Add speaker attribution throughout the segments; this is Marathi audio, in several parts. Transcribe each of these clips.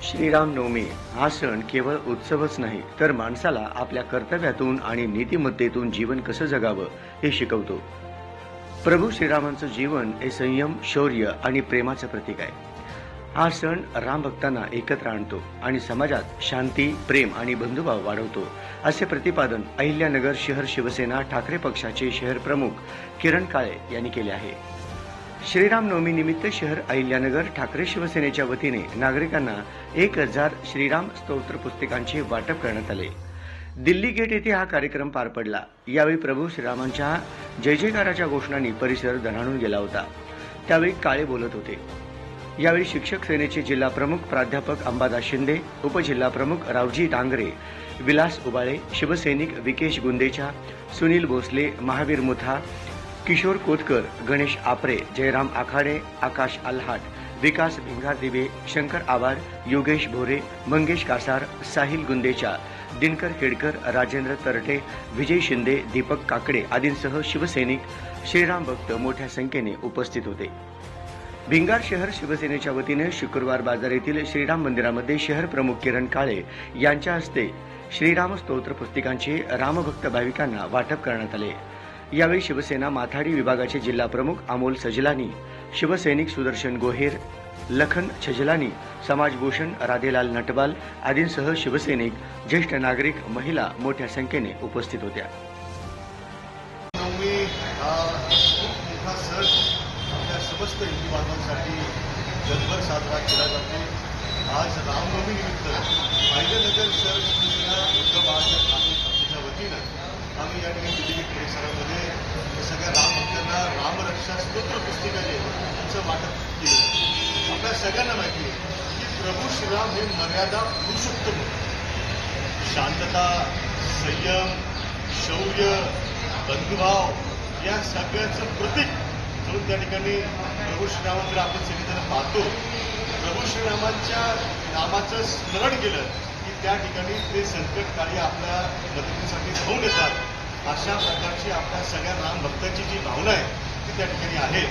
Speaker 1: श्रीरामनवमी हा सण केवळ उत्सवच नाही तर माणसाला आपल्या कर्तव्यातून आणि नीतिमत्तेतून जीवन कसं जगावं हे शिकवतो. प्रभू श्रीरामांचं जीवन हे संयम, शौर्य आणि प्रेमाचं प्रतीक आहे. हा सण राम भक्तांना एकत्र आणतो आणि समाजात शांती, प्रेम आणि बंधुभाव वाढवतो, असे प्रतिपादन अहिल्यानगर शहर शिवसेना ठाकरे पक्षाचे शहर प्रमुख किरण काळे यांनी केले आहे. श्रीरामनवमी निमित्त शहर अहिल्यानगर ठाकरे शिवसेनेच्या वतीने नागरिकांना 1000 श्रीराम स्तोत्र पुस्तिकांचे वाटप करण्यात आले. दिल्ली गेट येथे हा कार्यक्रम पार पडला. यावेळी प्रभू श्रीरामांच्या जय जयकाराच्या घोषणांनी परिसर दणाणून गेला होता. त्यावेळी काळे बोलत होते. यावेळी शिक्षक सेनेचे जिल्हा प्रमुख प्राध्यापक अंबादास शिंदे, उपजिल्हा प्रमुख रावजी डांगरे, विलास उबाळे, शिवसैनिक विकेश गुंदेचा, सुनील भोसले, महावीर मुथा, किशोर कोतकर, गणेश आपरे, जयराम आखाडे, आकाश आल्हाट, विकास भिंगार दिवे, शंकर आवार, योगेश भोरे, मंगेश कासार, साहिल गुंदेचा, दिनकर खेडकर, राजेंद्र तरटे, विजय शिंदे, दीपक काकडे आदींसह शिवसैनिक, श्रीराम भक्त मोठ्या संख्येने उपस्थित होते. भिंगार शहर शिवसेनेच्या वतीने शुक्रवार बाजार येथील श्रीराम मंदिरामध्ये शहर प्रमुख किरण काळे यांच्या हस्ते श्रीराम स्तोत्र पुस्तिकांचे रामभक्त भाविकांना वाटप करण्यात आले. यावेळी शिवसेना माथाडी विभागाचे जिल्हा प्रमुख अमोल सजलानी, शिवसैनिक सुदर्शन गोहेर, लखन छजलानी, समाजभूषण राधेलाल नटवाल आदींसह शिवसैनिक, ज्येष्ठ नागरिक, महिला मोठ्या संख्येने उपस्थित होत्या.
Speaker 2: समस्त हिंदू बांधवांसाठी जगभर साजरा केला जातो. आज रामनवमी निमित्त अहिल्यानगर शहर शिवसेना उद्धव बाळासाहेब ठाकरे पक्षाच्या वतीनं आम्ही या ठिकाणी दिल्ली परिसरामध्ये सगळ्या रामभक्तांना रामरक्षा स्तोत्र पुस्तिकाचे त्यांचं वाटप केलं. आपल्या सगळ्यांना माहिती आहे की प्रभू श्रीराम हे मर्यादा पुरुषोत्तम, शांतता, संयम, शौर्य, बंधुभाव या सगळ्याचं प्रतीक म्हणून त्या ठिकाणी प्रभू श्रीरामांकडे आपण सगळेजण पाहतो. प्रभू श्रीरामांच्या नामाचं स्मरण केलं की त्या ठिकाणी ते संकटकाळी आपल्या मदतीसाठी धावून येतात. अशा प्रकारची आपल्या सगळ्या राम भक्तांची जी भावना आहे ती त्या ठिकाणी आहे.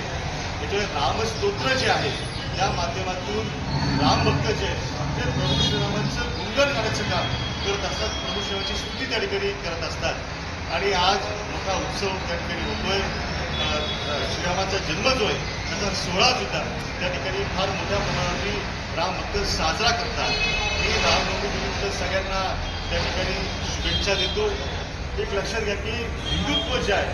Speaker 2: त्याच्यामुळे रामस्तोत्र जे आहे त्या माध्यमातून राम भक्त जे आहे ते प्रभू श्रीरामांचं गुणगान गाण्याचं काम करत असतात, प्रभू श्रीरामांची स्तुती त्या ठिकाणी करत असतात. आणि आज मोठा उत्सव त्या ठिकाणी होतोय. श्रीरामाचा जन्म जो आहे त्याचा सोहळा सुद्धा त्या ठिकाणी फार मोठ्या प्रमाणावरती राम भक्त साजरा करतात. मी रामनवमी निमित्त सगळ्यांना त्या ठिकाणी शुभेच्छा देतो. एक लक्षात घ्या की हिंदुत्व जे आहे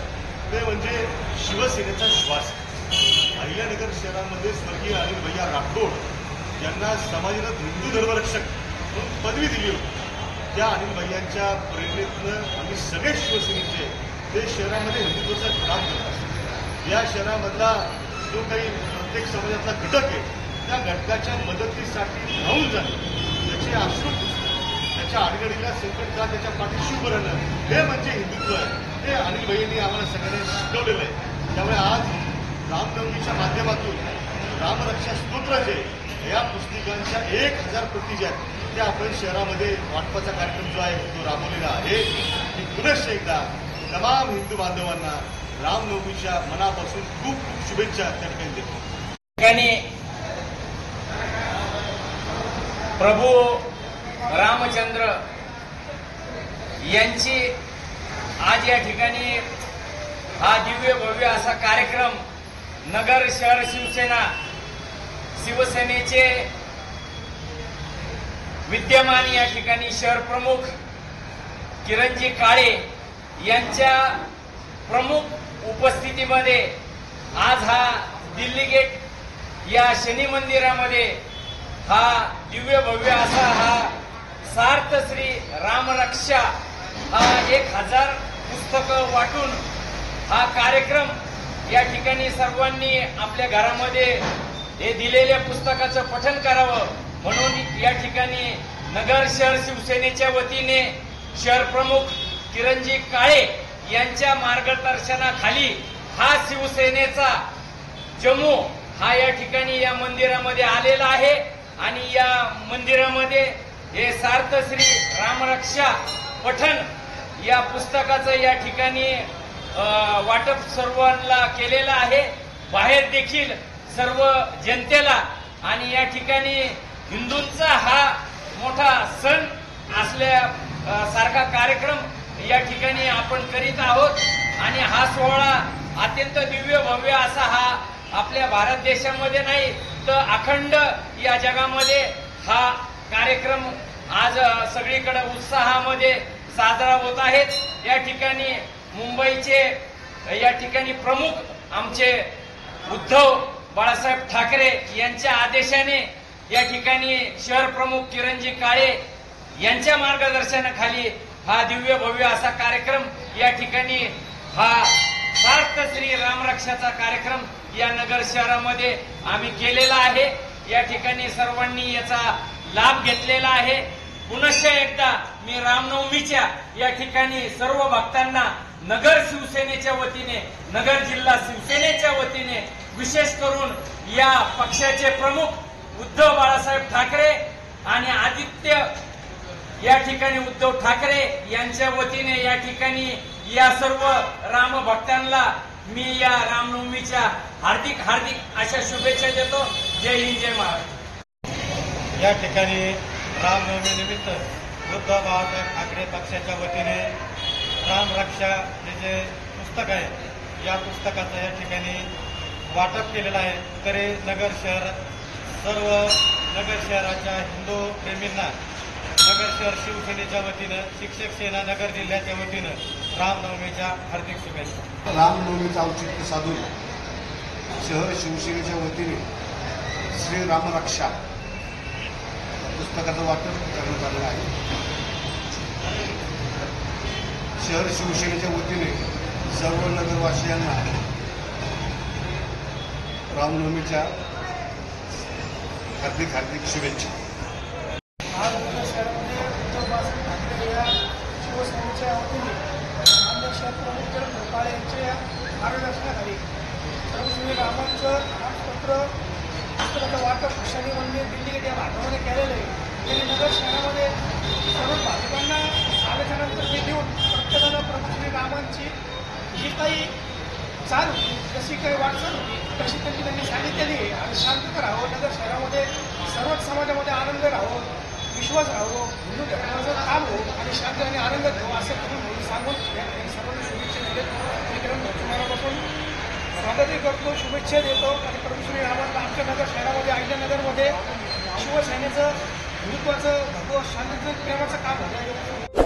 Speaker 2: ते म्हणजे शिवसेनेचा श्वास. अहिल्यानगर शहरामध्ये स्वर्गीय अनिल भैया राठोड यांना समाजानं हिंदू धर्मरक्षक म्हणून पदवी दिली होती. त्या अनिल भैयांच्या प्रेरणेतनं आम्ही सगळे शिवसैनिक ते शहरामध्ये हिंदुत्वाचं काम करत असतात. या शहरामधला जो काही प्रत्येक समाजातला घटक आहे त्या घटकाच्या मदतीसाठी धावून जाणं, त्याचे अश्रू पुसणं, त्याच्या आडगडीला संकट का त्याच्या पाठीशी उभं राहणं, हे म्हणजे हिंदुत्व आहे. हे अनिल भैयांनी आम्हाला सगळ्यांनी शिकवलेलं आहे. त्यामुळे आज रामनवमीच्या माध्यमातून रामरक्षा स्तोत्र जे या पुस्तिकांच्या 1000 प्रती ज्या आहेत त्या आपण शहरामध्ये वाटपाचा कार्यक्रम जो आहे तो राबवलेला आहे. मी पुनश्च एकदा तमाम हिंदू बांधवांना रामनवमीच्या मनापासून खूप खूप शुभेच्छा त्या ठिकाणी देतो.
Speaker 3: प्रभू रामचंद्र यांची आज या ठिकाणी हा दिव्य भव्य असा कार्यक्रम नगर शहर शिवसेनेचे विद्यमान या ठिकाणी शहर प्रमुख किरणजी काळे यांच्या प्रमुख उपस्थितीमध्ये आज हा दिल्ली गेट या शनी मंदिरामध्ये हा दिव्य भव्य असा हा सार्थ श्री रामरक्षा हा 1000 पुस्तकं वाटून हा कार्यक्रम या ठिकाणी सर्वांनी आपल्या घरामध्ये हे दिलेल्या पुस्तकाचं पठण करावं म्हणून या ठिकाणी नगर शहर शिवसेनेच्या वतीने शहर प्रमुख किरणजी काळे यांच्या मार्गदर्शनाखाली हा शिवसेनेचा जमू हा या ठिकाणी या मंदिरामध्ये आलेला आहे. आणि या मंदिरामध्ये हे सार्थ श्री रामरक्षा पठण या पुस्तकाचं या ठिकाणी वाटप सर्वांना केलेलं आहे. बाहेर देखील सर्व जनतेला आणि या ठिकाणी हिंदूंचा हा मोठा सण असल्या सारखा कार्यक्रम या ठिकाणी आपण करीत आहोत आणि हा सोहळा अत्यंत दिव्य भव्य असा हा आपल्या भारत देशामध्ये नाही तर अखंड या जगामध्ये हा कार्यक्रम आज सगळीकडे उत्साहामध्ये साजरा होत आहेत। या ठिकाणी मुंबईचे या ठिकाणी प्रमुख आमचे उद्धव बाळासाहेब ठाकरे यांच्या आदेशाने या ठिकाणी शहर प्रमुख किरणजी काळे यांच्या मार्गदर्शनाखाली हा दिव्य भव्य असा कार्यक्रम या ठिकाणी हा सार्थ श्री रामरक्षाचा कार्यक्रम या नगर शहरामध्ये आम्ही केलेला आहे। या ठिकाणी सर्वांनी याचा लाभ घेतलेला आहे। पुनश्च एकदा मी रामनवमीच्या या ठिकाणी सर्व भक्तांना नगर शिवसेनेच्या वतीने नगर जिल्हा शिवसेनेच्या वतीने विशेष करून या पक्षाचे प्रमुख उद्धव बाळासाहेब ठाकरे आणि आदित्य या ठिकाणी उद्धव ठाकरे यांच्या वतीने या ठिकाणी या सर्व राम भक्तांना मी या रामनवमीच्या हार्दिक हार्दिक अशा शुभेच्छा देतो। जय हिंद जय महाराष्ट्र।
Speaker 2: या ठिकाणी रामनवमी निमित्त उद्धव बाळासाहेब ठाकरे पक्षाच्या वतीने रामरक्षा हे जे पुस्तक आहे या पुस्तकाचं या ठिकाणी वाटप केलेलं आहे। तरी नगर शहर सर्व नगर शहराच्या हिंदू प्रेमींना नगर शहर शिवसेनेच्या वतीनं शिक्षक सेना नगर जिल्ह्याच्या वतीनं रामनवमीच्या हार्दिक शुभेच्छा।
Speaker 4: रामनवमीचं औचित्य साधून शहर शिवसेनेच्या वतीने श्री रामरक्षा पुस्तकाचं वाटप करण्यात आलेलं आहे। शहर शिवसेनेच्या वतीने सर्व नगरवासियांना रामनवमीच्या हार्दिक हार्दिक शुभेच्छा।
Speaker 5: आज नगर शहरामध्ये उद्धव बाळासाहेब ठाकरे या शिवसेनेच्या वतीने मान्य शहर प्रमुख किरण काळे यांच्या मार्गदर्शनाखाली श्री रामांचं नामपत्र पुस्तकाचं वाटप शनी मंदिर दिल्ली गेट या भागामध्ये केलेलं आहे। त्यांनी नगर शहरामध्ये सर्व भाविकांना आल्याच्यानंतर ते देऊन प्रत्येकानं प्रभू श्री रामांची जी काही चाल होती जशी काही वाटचाल होती तशी त्यांनी सांगितलेली आहे आणि शांतता राहावं, नगर शहरामध्ये सर्वच समाजामध्ये आनंद राहावं, विश्वास राहावं, हिंदू धर्माचं काम हो आणि शांत आणि आनंद घ्यावं असं करून सांगून सर्वांना शुभेच्छा दिलेत। मनापासून स्वागतही करतो, शुभेच्छा देतो आणि प्रभू श्री रामांना आमच्या नगर शहरामध्ये अहिल्यानगरमध्ये शिवसेनेचं हिंदुत्वाचं भगवं शांतीचं प्रेमाचं काम होतं।